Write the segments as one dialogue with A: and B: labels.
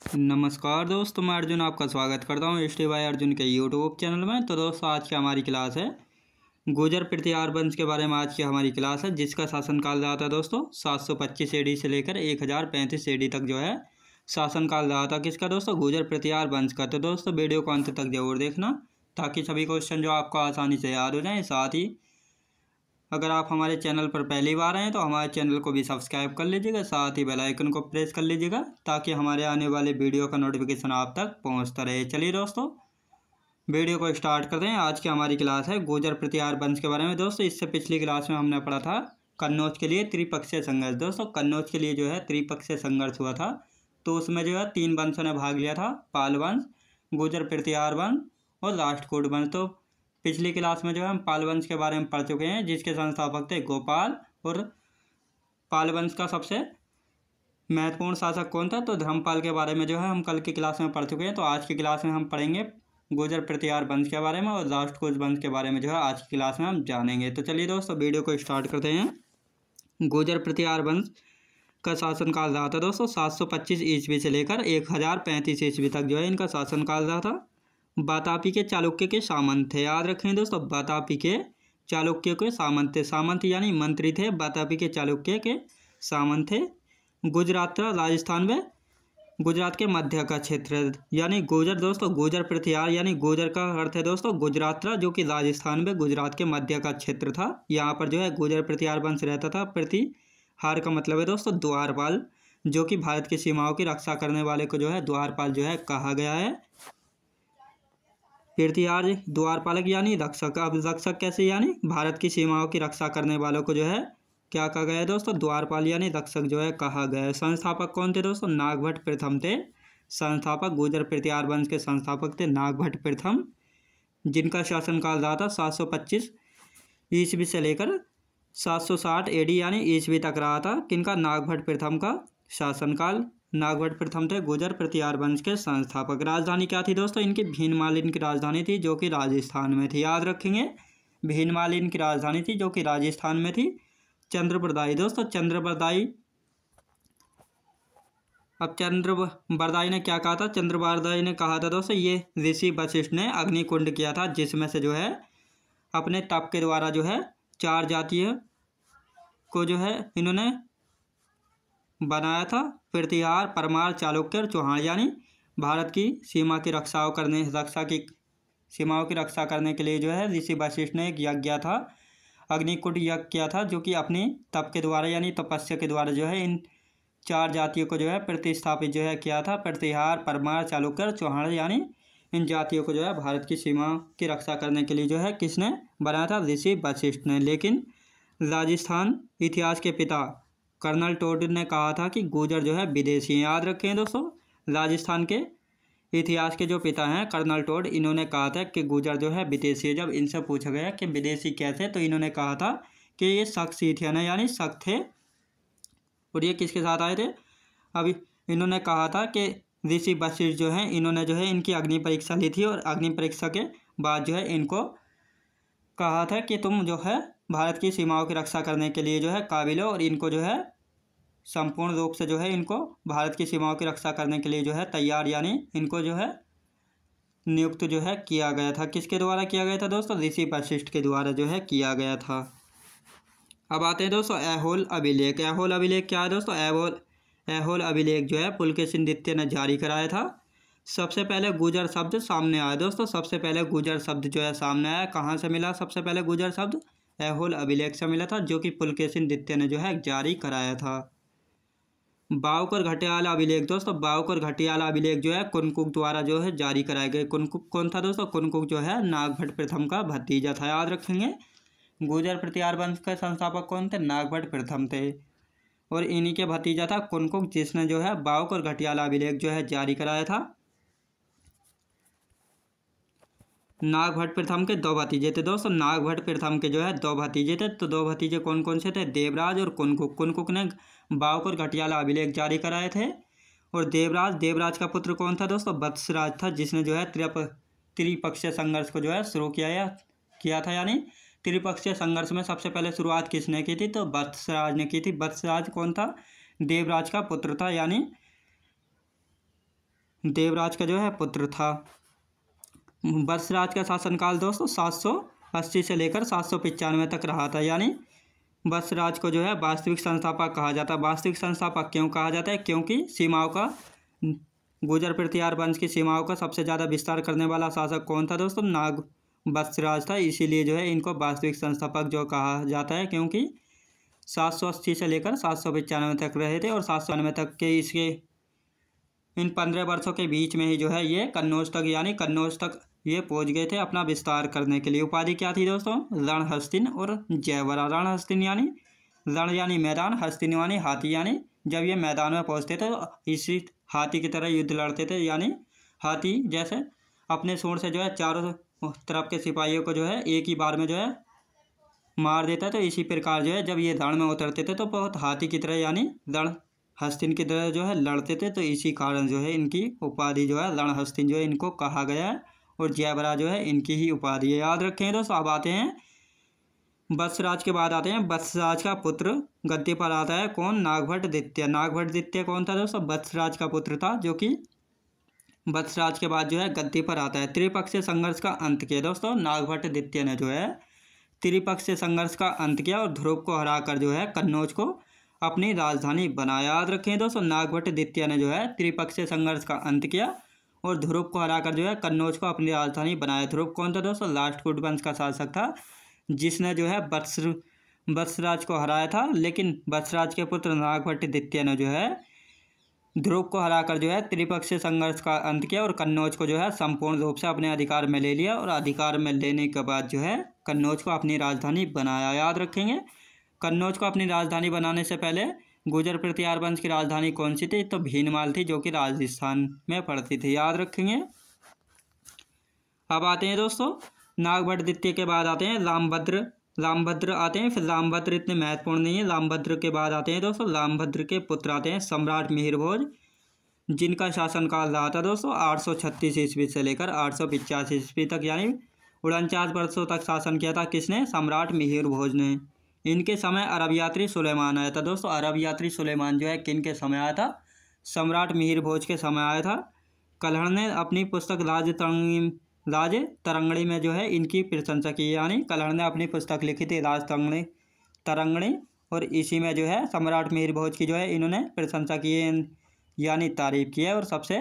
A: नमस्कार दोस्तों, मैं अर्जुन आपका स्वागत करता हूँ हिस्ट्री बाय अर्जुन के यूट्यूब चैनल में। तो दोस्तों, आज की हमारी क्लास है गुर्जर पृथ्वीराज वंश के बारे में। आज की हमारी क्लास है जिसका शासनकाल रहा था दोस्तों 725 AD से लेकर 1035 AD तक जो है शासनकाल रहा था। किसका दोस्तों? गुर्जर पृथ्वीराज वंश का। तो दोस्तों, वीडियो को अंत तक जरूर देखना ताकि सभी क्वेश्चन जो आपको आसानी से याद हो जाएँ। साथ ही अगर आप हमारे चैनल पर पहली बार आए तो हमारे चैनल को भी सब्सक्राइब कर लीजिएगा, साथ ही बेल आइकन को प्रेस कर लीजिएगा ताकि हमारे आने वाले वीडियो का नोटिफिकेशन आप तक पहुंचता रहे। चलिए दोस्तों, वीडियो को स्टार्ट करते हैं। आज की हमारी क्लास है गुर्जर पृथ्वीराज वंश के बारे में। दोस्तों, इससे पिछली क्लास में हमने पढ़ा था कन्नौज के लिए त्रिपक्षीय संघर्ष। दोस्तों, कन्नौज के लिए जो है त्रिपक्षीय संघर्ष हुआ था, तो उसमें जो है 3 वंशों ने भाग लिया था, पाल वंश, गुर्जर पृथ्वीराज वंश और राष्ट्रकूट वंश। तो पिछली क्लास में जो है हम पाल वंश के बारे में पढ़ चुके हैं, जिसके संस्थापक थे गोपाल। और पाल वंश का सबसे महत्वपूर्ण शासक कौन था? तो धर्मपाल के बारे में जो है हम कल की क्लास में पढ़ चुके हैं। तो आज की क्लास में हम पढ़ेंगे गुर्जर पृथ्वीराज वंश के बारे में और राष्ट्रकूट वंश के बारे में जो है आज की क्लास में हम जानेंगे। तो चलिए दोस्तों, वीडियो को स्टार्ट करते हैं। गुर्जर पृथ्वीराज वंश का शासनकाल रहा था दोस्तों 725 ईस्वी से लेकर 1035 ईस्वी तक जो है इनका शासनकाल रहा था। वातापी के चालुक्य के सामंत थे। याद रखें दोस्तों, वातापी के चालुक्य के सामंत थे। सामंत यानी मंत्री थे, वातापी के चालुक्य के सामंत थे। गुजरात राजस्थान में गुजरात के मध्य का क्षेत्र यानी गुर्जर। दोस्तों, गुर्जर पृथ्वीराज यानी गुर्जर का अर्थ है दोस्तों गुजरात, जो कि राजस्थान में गुजरात के मध्य का क्षेत्र था। यहाँ पर जो है गुर्जर पृथ्वीराज वंश रहता था। प्रतिहार का मतलब है दोस्तों द्वारपाल, जो कि भारत की सीमाओं की रक्षा करने वाले को जो है द्वारपाल जो है कहा गया है। पृथ्वीराज द्वारपालक यानी रक्षक। अब रक्षक कैसे? यानी भारत की सीमाओं की रक्षा करने वालों को जो है क्या कहा गया है दोस्तों? द्वारपाल यानी रक्षक जो है कहा गया है। संस्थापक कौन थे दोस्तों? नागभट्ट प्रथम थे संस्थापक। गुर्जर पृथ्वीराज वंश के संस्थापक थे नागभट्ट प्रथम, जिनका शासनकाल रहा था 725 ईस्वी से लेकर 760 AD यानी ईस्वी तक रहा था। किनका? नागभट्ट प्रथम का शासनकाल। नागभट्ट प्रथम थे गुर्जर पृथ्वीराज वंश के संस्थापक। राजधानी क्या थी दोस्तों इनकी? भीनमाल इनकी राजधानी थी, जो कि राजस्थान में थी। याद रखेंगे, भीनमाल इनकी राजधानी थी जो कि राजस्थान में थी। चंद्रबरदाई दोस्तों, चंद्रबरदाई। अब चंद्रबरदाई ने क्या कहा था? चंद्रबरदाई ने कहा था दोस्तों, ये ऋषि वशिष्ठ ने अग्निकुंड किया था, जिसमें से जो है अपने तप के द्वारा जो है 4 जातियों को जो है इन्होंने बनाया था। पृथ्वीराज, परमार, चालुक्य और चौहान। यानी भारत की सीमाओं की रक्षा करने के लिए जो है ऋषि वशिष्ठ ने एक यज्ञ किया था, अग्निकुंड यज्ञ किया था, जो कि अपनी तप के द्वारा यानी तपस्या के द्वारा जो है इन 4 जातियों को जो है प्रतिस्थापित जो है किया था। पृथ्वीराज, परमार, चालुक्य और चौहान यानी इन जातियों को जो है भारत की सीमाओं की रक्षा करने के लिए जो है किसने बनाया था? ऋषि वशिष्ठ ने। लेकिन राजस्थान इतिहास के पिता कर्नल टोड ने कहा था कि गुर्जर जो है विदेशी हैं। याद रखें दोस्तों, राजस्थान के इतिहास के जो पिता हैं कर्नल टोड, इन्होंने कहा था कि गुर्जर जो है विदेशी है। जब इनसे पूछा गया कि विदेशी कैसे, तो इन्होंने कहा था कि ये शक सीथियन है यानी शक थे। और ये किसके साथ आए थे? अभी इन्होंने कहा था कि ऋषि वशिष्ठ जो है इन्होंने जो है इनकी अग्नि परीक्षा ली थी, और अग्नि परीक्षा के बाद जो है इनको कहा था कि तुम जो है भारत की सीमाओं की रक्षा करने के लिए जो है काबिल हो, और इनको जो है संपूर्ण रूप से जो है इनको भारत की सीमाओं की रक्षा करने के लिए जो है तैयार यानी इनको जो है नियुक्त जो है किया गया था। किसके द्वारा किया गया था दोस्तों? ऋषि वशिष्ठ के द्वारा जो है किया गया था। अब आते हैं दोस्तों ऐहोल अभिलेख। ऐहोल अभिलेख क्या है दोस्तों? ऐहोल अभिलेख जो है पुलकेशिन द्वितीय ने जारी कराया था। सबसे पहले गुर्जर शब्द सामने आया दोस्तों। सबसे पहले गुर्जर शब्द जो है सामने आया, कहाँ से मिला? सबसे पहले गुर्जर शब्द ऐहोल अभिलेख से मिला था, जो कि पुलकेशिन द्वितीय ने जो है जारी कराया था। बावकर घटियाला अभिलेख दोस्तों, बावकर घटियाला अभिलेख जो है कुनकुक द्वारा जो है जारी कराए गए। कुनकुक कौन था दोस्तों? कुनकुक जो है नागभट्ट प्रथम का भतीजा था। याद रखेंगे, गुर्जर पृथ्वीराज वंश के संस्थापक कौन थे? नागभट्ट प्रथम थे, और इन्हीं के भतीजा था कुनकुक, जिसने जो है बावकर घटियाला अभिलेख जो है जारी कराया था। नागभट्ट प्रथम के 2 भतीजे थे दोस्तों। नागभट्ट प्रथम के जो है 2 भतीजे थे। तो 2 भतीजे कौन कौन से थे? देवराज और कुनकुक। कुनकुक ने बावकर घटियाला अभिलेख जारी कराए थे, और देवराज का पुत्र कौन था दोस्तों? वत्सराज था, जिसने जो है त्रिपक्षीय संघर्ष को जो है शुरू किया था। यानी त्रिपक्षीय संघर्ष में सबसे पहले शुरुआत किसने की थी? तो वत्सराज ने की थी। वत्सराज कौन था? देवराज का पुत्र था, यानी देवराज का जो है पुत्र था। वत्सराज का शासनकाल दोस्तों 780 से लेकर 795 तक रहा था। यानी वत्सराज को जो है वास्तविक संस्थापक कहा जाता है। वास्तविक संस्थापक क्यों कहा जाता है? क्योंकि सीमाओं का, गुर्जर पृथ्वीराज वंश की सीमाओं का सबसे ज़्यादा विस्तार करने वाला शासक कौन था दोस्तों? नाग वत्सराज था। इसीलिए जो है इनको वास्तविक संस्थापक जो कहा जाता है, क्योंकि 780 से लेकर 795 तक रहे थे और 795 तक के इसके इन 15 वर्षों के बीच में ही जो है ये कन्नौज तक, यानी कन्नौज तक ये पहुंच गए थे अपना विस्तार करने के लिए। उपाधि क्या थी दोस्तों? रणहस्तिन और जयवरा। रणहस्तिन यानी रण यानी मैदान, हस्तिन यानी हाथी। यानी जब ये मैदान में पहुंचते थे तो इसी हाथी की तरह युद्ध लड़ते थे। यानी हाथी जैसे अपने सूंड से जो है चारों तरफ के सिपाहियों को जो है एक ही बार में जो है मार देता है, तो इसी प्रकार जो है जब ये रण में उतरते थे तो बहुत हाथी की तरह यानी रण हस्तिन की तरह जो है लड़ते थे। तो इसी कारण जो है इनकी उपाधि जो है रणहस्तिन जो है इनको कहा गया है, और जयवरा जो है इनकी ही उपाधि है। याद रखें दोस्तों। अब आते हैं वत्सराज के बाद आते हैं वत्सराज का पुत्र गद्दी पर आता है कौन? नागभट्ट द्वितीय। नागभट्ट द्वितीय कौन था दोस्तों? वत्सराज का पुत्र था, जो कि वत्सराज के बाद जो है गद्दी पर आता है। त्रिपक्षीय संघर्ष का अंत किया दोस्तों नागभट्ट द्वितीय ने जो है त्रिपक्षीय संघर्ष का अंत किया और ध्रुव को हराकर जो है कन्नौज को अपनी राजधानी बनाया। याद रखें दोस्तों, नागभट्ट द्वितीय ने जो है त्रिपक्षीय संघर्ष का अंत किया और ध्रुव को हराकर जो है कन्नौज को अपनी राजधानी बनाया। ध्रुव कौन था दोस्तों? राष्ट्रकूट वंश का शासक था, जिसने जो है वत्सराज को हराया था। लेकिन वत्सराज के पुत्र नागभट्ट द्वितीय ने जो है ध्रुव को हराकर जो है त्रिपक्षीय संघर्ष का अंत किया और कन्नौज को जो है संपूर्ण रूप से अपने अधिकार में ले लिया, और अधिकार में लेने के बाद जो है कन्नौज को अपनी राजधानी बनाया। याद रखेंगे, कन्नौज को अपनी राजधानी बनाने से पहले गुर्जर पृथ्वीराज वंश की राजधानी कौन सी थी? तो भीनमाल थी, जो कि राजस्थान में पड़ती थी। याद रखेंगे। अब आते हैं दोस्तों नागभट्ट द्वितीय के बाद आते हैं रामभद्र आते हैं। फिर रामभद्र इतने महत्वपूर्ण नहीं है। रामभद्र के बाद आते हैं दोस्तों रामभद्र के पुत्र आते हैं सम्राट मिहिर भोज, जिनका शासनकाल रहा था दोस्तों 836 ईस्वी से लेकर 885 ईस्वी तक, यानी 49 वर्षों तक शासन किया था। किसने? सम्राट मिहिर भोज ने। इनके समय अरब यात्री सुलेमान आया था दोस्तों। अरब यात्री सुलेमान जो है किन के समय आया था? सम्राट मिहिर भोज के समय आया था। कल्हड़ ने अपनी पुस्तक राज तरंगणी में जो है इनकी प्रशंसा की। यानी कल्हड़ ने अपनी पुस्तक लिखी थी राज तरंगणी, और इसी में जो है सम्राट मिहिर भोज की जो है इन्होंने प्रशंसा की है, यानी तारीफ की है। और सबसे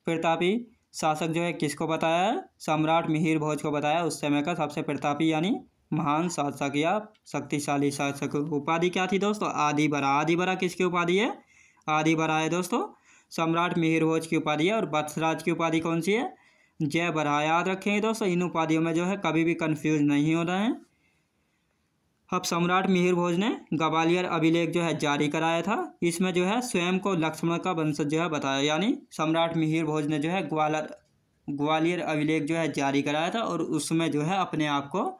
A: प्रतापी शासक जो है किसको बताया है? सम्राट मिहिर भोज को बताया, उस समय का सबसे प्रतापी यानी महान शासक या शक्तिशाली शासक। उपाधि क्या थी दोस्तों? आदिबरा। आदिबरा किसकी उपाधि है? आदिबरा है दोस्तों सम्राट मिहिर भोज की उपाधि है। और वत्सराज की उपाधि कौन सी है? जयवरा। याद रखेंगे दोस्तों, इन उपाधियों में जो है कभी भी कंफ्यूज नहीं हो रहे हैं। अब सम्राट मिहिर भोज ने ग्वालियर अभिलेख जो है जारी कराया था। इसमें जो है स्वयं को लक्ष्मण का वंशज जो है बताया। यानी सम्राट मिहिर भोज ने जो है ग्वालियर अभिलेख जो है जारी कराया था, और उसमें जो है अपने आप को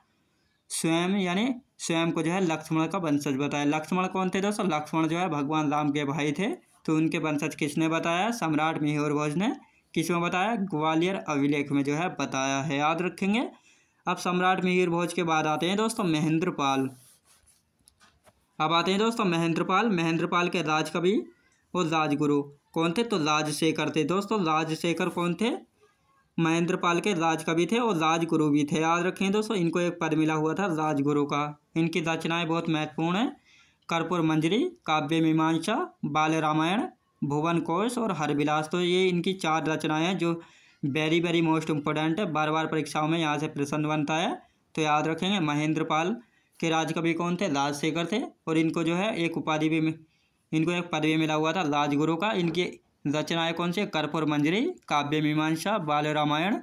A: स्वयं को जो है लक्ष्मण का वंशज बताया। लक्ष्मण कौन थे दोस्तों? लक्ष्मण जो है भगवान राम के भाई थे। तो उनके वंशज किसने बताया? सम्राट मिहिर भोज ने। किसमें बताया? ग्वालियर अभिलेख में जो है बताया है। याद रखेंगे। अब सम्राट मिहिर भोज के बाद आते हैं दोस्तों महेंद्रपाल। अब आते हैं दोस्तों महेंद्रपाल। महेंद्रपाल के राजकवि और राजगुरु कौन थे? तो राजशेखर थे दोस्तों। राजशेखर कौन थे? महेंद्रपाल के राजकवि थे और राजगुरु भी थे। याद रखें दोस्तों, इनको एक पद मिला हुआ था राजगुरु का। इनकी रचनाएं बहुत महत्वपूर्ण हैं। कर्पूर मंजरी, काव्य मीमांसा, बाल रामायण, भुवन कोश और हरविलास। तो ये इनकी 4 रचनाएं हैं जो वेरी वेरी मोस्ट इम्पोर्टेंट है। बार बार परीक्षाओं में यहाँ से प्रश्न बनता है, तो याद रखेंगे। महेंद्रपाल के राजकवि कौन थे? राजशेखर थे। और इनको जो है एक पद भी मिला हुआ था राजगुरु का। इनकी रचनाएं कौन सी? कर्पूर मंजरी, काव्य मीमांसा, बाल रामायण,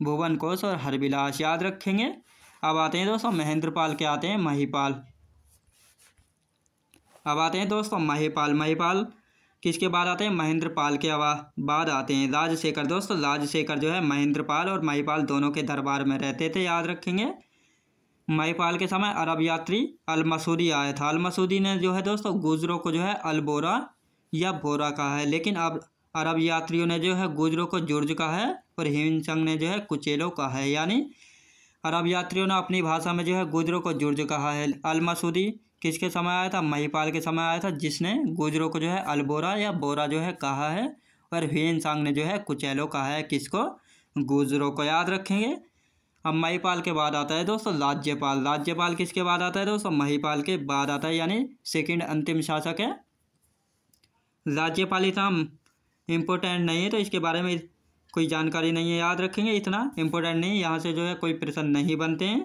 A: भुवन कोश और हरविलास। याद रखेंगे। अब आते हैं दोस्तों महेंद्रपाल के आते हैं महिपाल। अब आते हैं दोस्तों महिपाल किसके बाद आते हैं? महेंद्रपाल के बाद आते हैं राजशेखर। दोस्तों राजशेखर जो है महेंद्रपाल और महिपाल दोनों के दरबार में रहते थे। याद रखेंगे। महिपाल के समय अरब यात्री अल-मसूदी आया था। अल-मसूदी ने जो है दोस्तों गुजरों को जो है अलबोरा या बोरा कहा है, लेकिन अब अरब यात्रियों ने जो है गुजरों को जुर्ज कहा है और हिमचंग ने जो है कुचेलो कहा है। यानी अरब यात्रियों ने अपनी भाषा में जो है गुजरों को जुर्ज कहा है। अल-मसूदी किसके समय आया था? महिपाल के समय आया था, जिसने गुजरों को जो है अलबोरा या बोरा जो है कहा है, पर ह्वेनसांग ने जो है कुचेलो कहा है किसको? गुर्जरों को। याद रखेंगे। अब महिपाल के बाद आता है दोस्तों राज्यपाल। राज्यपाल किसके बाद आता है दोस्तों? महिपाल के बाद आता है, यानी सेकंड अंतिम शासक है। राज्यपाल इतना इम्पोर्टेंट नहीं है तो इसके बारे में कोई जानकारी नहीं है, याद रखेंगे, इतना इम्पोर्टेंट नहीं है, यहाँ से जो है कोई प्रश्न नहीं बनते हैं।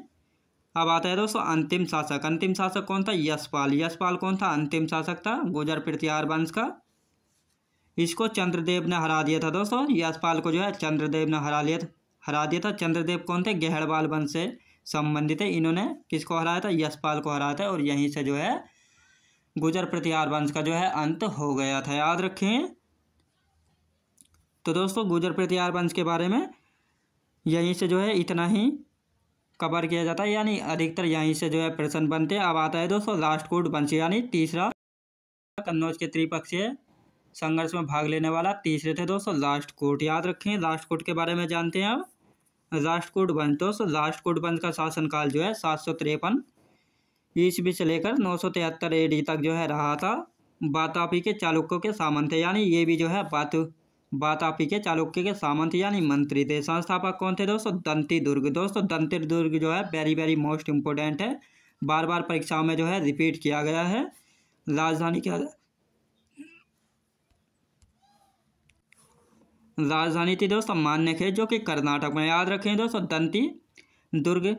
A: अब आता है दोस्तों अंतिम शासक। अंतिम शासक कौन था? यशपाल। यशपाल कौन था? अंतिम शासक था गुर्जर प्रतिहार वंश का। इसको चंद्रदेव ने हरा दिया था दोस्तों। यशपाल को जो है चंद्रदेव ने हरा दिया था। चंद्रदेव कौन थे? गहड़वाल वंश से संबंधित है। इन्होंने किसको हराया था? यशपाल को हराया था, और यहीं से जो है गुर्जर प्रतिहार वंश का जो है अंत हो गया था, याद रखें। तो दोस्तों गुर्जर प्रतिहार वंश के बारे में यहीं से जो है इतना ही कवर किया जाता है, यानी अधिकतर यहीं से जो है प्रश्न बनते हैं। अब आता है दोस्तों राष्ट्रकूट वंश, यानी तीसरा कन्नौज के त्रिपक्षीय संघर्ष में भाग लेने वाला तीसरे थे दोस्तों राष्ट्रकूट। याद रखें, राष्ट्रकूट के बारे में जानते हैं। अब राष्ट्रकूट वंश दोस्तों, राष्ट्रकूट वंश का शासनकाल जो है 753 ईस्वी से लेकर 973 AD तक जो है रहा था। वातापी के चालुक्यों के सामंत थे, यानी ये भी जो है वातापी के चालुक्य के सामंत यानी मंत्री थे। संस्थापक कौन थे दोस्तों? दंती दुर्ग। दोस्तों दंती दुर्ग जो है वेरी वेरी मोस्ट इम्पोर्टेंट है, बार बार परीक्षाओं में जो है रिपीट किया गया है। राजधानी क्या? राजधानी थी दोस्तों मान्यखेत, जो कि कर्नाटक में। याद रखें दोस्तों दंती दुर्ग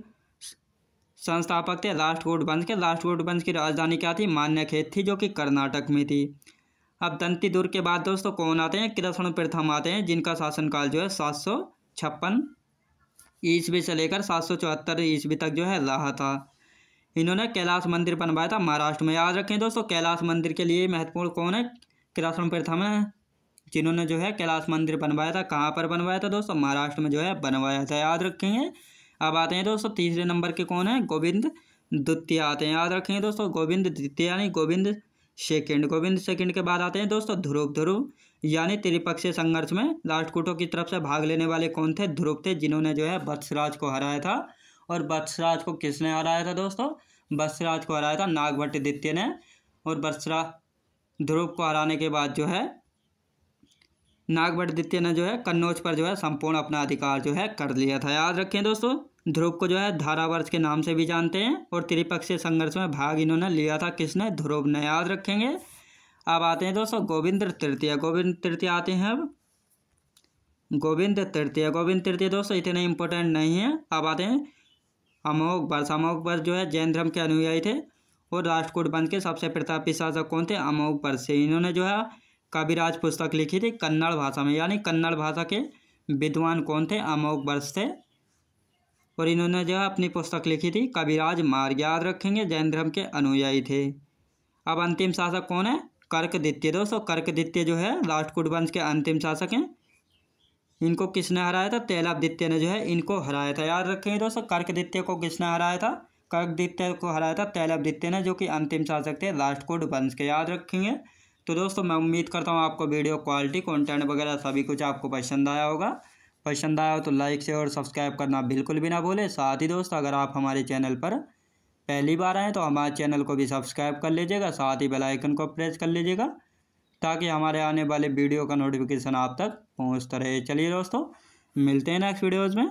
A: संस्थापक थे राष्ट्रकूट वंश के। राष्ट्रकूट वंश की राजधानी क्या थी? मान्यखेत थी, जो कि कर्नाटक में थी। अब दंती दुर्ग के बाद दोस्तों कौन आते हैं? कृष्ण प्रथम आते हैं, जिनका शासनकाल जो है 756 ईस्वी से लेकर 774 ईस्वी तक जो है रहा था। इन्होंने कैलाश मंदिर बनवाया था महाराष्ट्र में। याद रखें दोस्तों कैलाश मंदिर के लिए महत्वपूर्ण कौन है? कृष्ण प्रथम है, जिन्होंने जो है कैलाश मंदिर बनवाया था। कहाँ पर बनवाया था दोस्तों? महाराष्ट्र में जो है बनवाया था, याद रखेंगे। अब आते हैं दोस्तों तीसरे नंबर के कौन है? गोविंद द्वितीय आते हैं। याद रखेंगे दोस्तों गोविंद द्वितीय यानी गोविंद सेकंड के बाद आते हैं दोस्तों ध्रुव यानी त्रिपक्षीय संघर्ष में राष्ट्रकूटों की तरफ से भाग लेने वाले कौन थे? ध्रुव थे, जिन्होंने जो है वत्सराज को हराया था। और वत्सराज को किसने हराया था दोस्तों? वत्सराज को हराया था नागभट्ट द्वितीय ने। और ध्रुव को हराने के बाद जो है नागभट्ट द्वितीय ने जो है कन्नौज पर जो है संपूर्ण अपना अधिकार जो है कर लिया था। याद रखें दोस्तों ध्रुव को जो है धारावर्ष के नाम से भी जानते हैं, और त्रिपक्षीय संघर्ष में भाग इन्होंने लिया था। किसने? ध्रुव ने, याद रखेंगे। अब आते हैं दोस्तों गोविंद तृतीय आते हैं। अब गोविंद तृतीय दोस्तों इतने इम्पोर्टेंट नहीं है। अब आते हैं अमोघ वर्ष जो है जैन धर्म के अनुयायी थे, और राष्ट्रकूट वंश के सबसे प्रतापी शासक कौन थे? अमोघ वर्ष से। इन्होंने जो है कविराज पुस्तक लिखी थी कन्नड़ भाषा में, यानी कन्नड़ भाषा के विद्वान कौन थे? अमोघ वर्ष थे। और इन्होंने जो है अपनी पुस्तक लिखी थी कविराज मार्ग, याद रखेंगे, जैन धर्म के अनुयायी थे। अब अंतिम शासक कौन है? कर्क द्वितीय दोस्तों। कर्क द्वितीय जो है राष्ट्रकूट वंश के अंतिम शासक हैं। इनको किसने हराया था? तैलभ द्वितीय ने जो है इनको हराया था। याद रखेंगे दोस्तों कर्क द्वितीय को किसने हराया था? कर्क द्वितीय को हराया था तैलभ द्वितीय ने, जो कि अंतिम शासक थे राष्ट्रकूट वंश के, याद रखेंगे। तो दोस्तों मैं उम्मीद करता हूँ आपको वीडियो क्वालिटी कंटेंट वगैरह सभी कुछ आपको पसंद आया होगा। पसंद आया हो तो लाइक शेयर और सब्सक्राइब करना बिल्कुल भी ना भूलें। साथ ही दोस्त अगर आप हमारे चैनल पर पहली बार आएँ तो हमारे चैनल को भी सब्सक्राइब कर लीजिएगा, साथ ही बेल आइकन को प्रेस कर लीजिएगा, ताकि हमारे आने वाले वीडियो का नोटिफिकेशन आप तक पहुँचता रहे। चलिए दोस्तों मिलते हैं नेक्स्ट वीडियोज़ में।